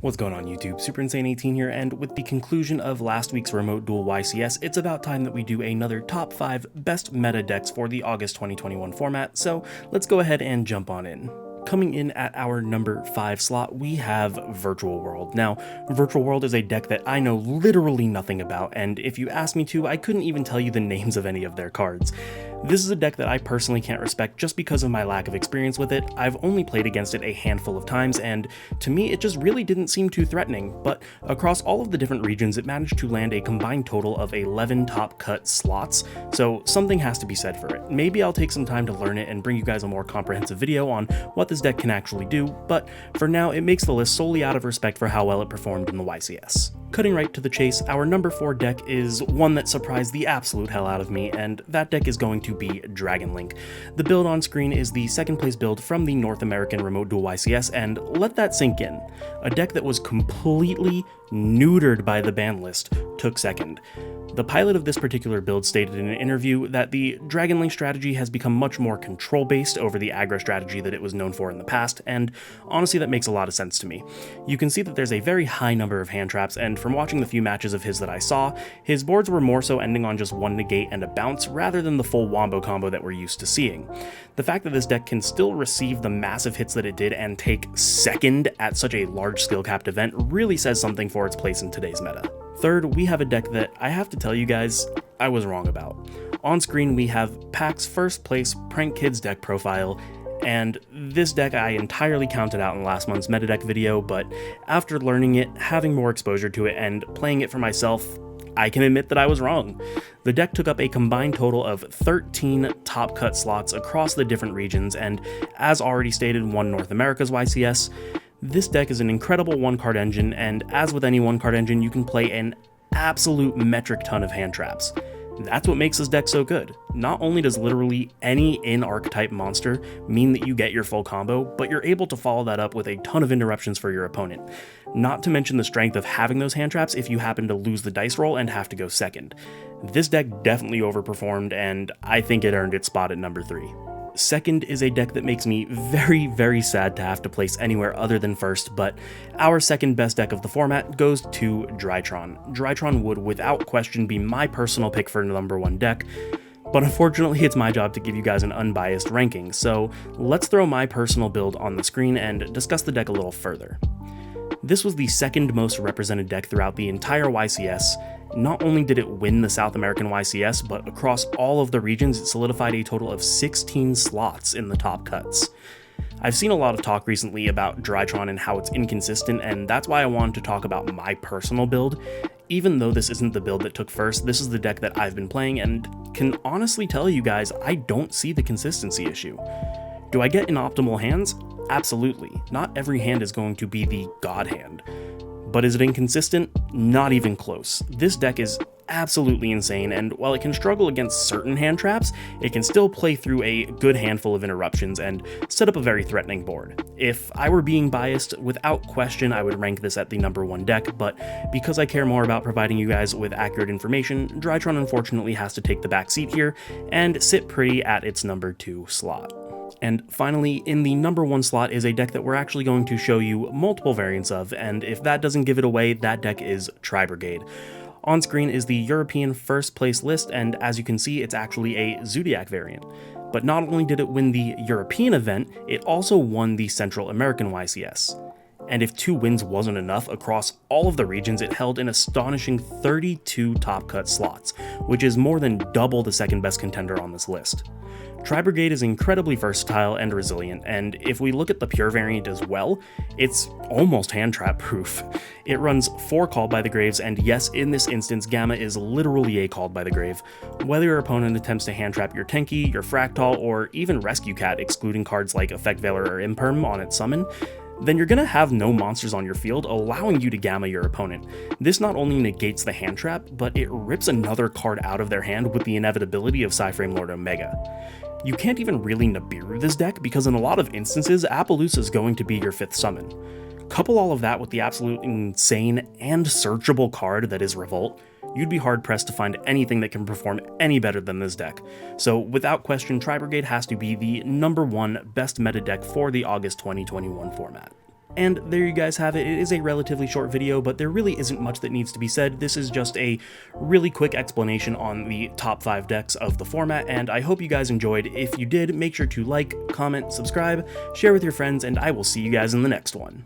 What's going on YouTube? Super Insane 18 here, and with the conclusion of last week's remote duel YCS, it's about time that we do another top 5 best meta decks for the August 2021 format, so let's go ahead and jump on in. Coming in at our number 5 slot, we have Virtual World. Now, Virtual World is a deck that I know literally nothing about, and if you asked me to, I couldn't even tell you the names of any of their cards. This is a deck that I personally can't respect just because of my lack of experience with it. I've only played against it a handful of times, and to me it just really didn't seem too threatening, but across all of the different regions it managed to land a combined total of 11 top cut slots, so something has to be said for it. Maybe I'll take some time to learn it and bring you guys a more comprehensive video on what this deck can actually do, but for now it makes the list solely out of respect for how well it performed in the YCS. Cutting right to the chase, our number 4 deck is one that surprised the absolute hell out of me, and that deck is going to be Dragon Link. The build on screen is the second place build from the North American Remote Duel YCS, and let that sink in. A deck that was completely neutered by the ban list took second. The pilot of this particular build stated in an interview that the Dragon Link strategy has become much more control-based over the aggro strategy that it was known for in the past, and honestly that makes a lot of sense to me. You can see that there's a very high number of hand traps, and from watching the few matches of his that I saw, his boards were more so ending on just one negate and a bounce rather than the full wombo combo that we're used to seeing. The fact that this deck can still receive the massive hits that it did and take second at such a large skill-capped event really says something for its place in today's meta. Third, we have a deck that I have to tell you guys, I was wrong about. On screen we have PAX's first place Prank Kids deck profile, and this deck I entirely counted out in last month's meta deck video, but after learning it, having more exposure to it, and playing it for myself, I can admit that I was wrong. The deck took up a combined total of 13 top cut slots across the different regions, and as already stated, won North America's YCS. This deck is an incredible one-card engine, and as with any one-card engine, you can play an absolute metric ton of hand traps. That's what makes this deck so good. Not only does literally any in-archetype monster mean that you get your full combo, but you're able to follow that up with a ton of interruptions for your opponent. Not to mention the strength of having those hand traps if you happen to lose the dice roll and have to go second. This deck definitely overperformed, and I think it earned its spot at number 3. Second is a deck that makes me very sad to have to place anywhere other than first, but our second best deck of the format goes to Drytron. Drytron would without question be my personal pick for number 1 deck, but unfortunately it's my job to give you guys an unbiased ranking, so let's throw my personal build on the screen and discuss the deck a little further. This was the second most represented deck throughout the entire YCS. Not only did it win the South American YCS, but across all of the regions it solidified a total of 16 slots in the top cuts. I've seen a lot of talk recently about Drytron and how it's inconsistent, and that's why I wanted to talk about my personal build. Even though this isn't the build that took first, this is the deck that I've been playing, and can honestly tell you guys I don't see the consistency issue. Do I get in optimal hands? Absolutely. Not every hand is going to be the god hand. But is it inconsistent? Not even close. This deck is absolutely insane, and while it can struggle against certain hand traps, it can still play through a good handful of interruptions and set up a very threatening board. If I were being biased, without question I would rank this at the number 1 deck, but because I care more about providing you guys with accurate information, Drytron unfortunately has to take the back seat here and sit pretty at its number 2 slot. And finally, in the number 1 slot is a deck that we're actually going to show you multiple variants of, and if that doesn't give it away, that deck is Tri-Brigade. On screen is the European first place list, and as you can see, it's actually a Zodiac variant. But not only did it win the European event, it also won the Central American YCS. And if 2 wins wasn't enough, across all of the regions it held an astonishing 32 top cut slots, which is more than double the second best contender on this list. Tri-Brigade is incredibly versatile and resilient, and if we look at the pure variant as well, it's almost hand trap proof. It runs 4 Called by the Graves, and yes, in this instance, Gamma is literally a Called by the Grave. Whether your opponent attempts to hand trap your Tenki, your Fractal, or even Rescue Cat, excluding cards like Effect Veiler or Imperm on its summon, then you're gonna have no monsters on your field, allowing you to Gamma your opponent. This not only negates the hand trap, but it rips another card out of their hand with the inevitability of Psyframe Lord Omega. You can't even really Nibiru this deck because in a lot of instances, Appaloosa is going to be your 5th summon. Couple all of that with the absolute insane and searchable card that is Revolt, you'd be hard-pressed to find anything that can perform any better than this deck. So without question, Tri-Brigade has to be the number 1 best meta deck for the August 2021 format. And there you guys have it. It is a relatively short video, but there really isn't much that needs to be said. This is just a really quick explanation on the top 5 decks of the format, and I hope you guys enjoyed. If you did, make sure to like, comment, subscribe, share with your friends, and I will see you guys in the next one.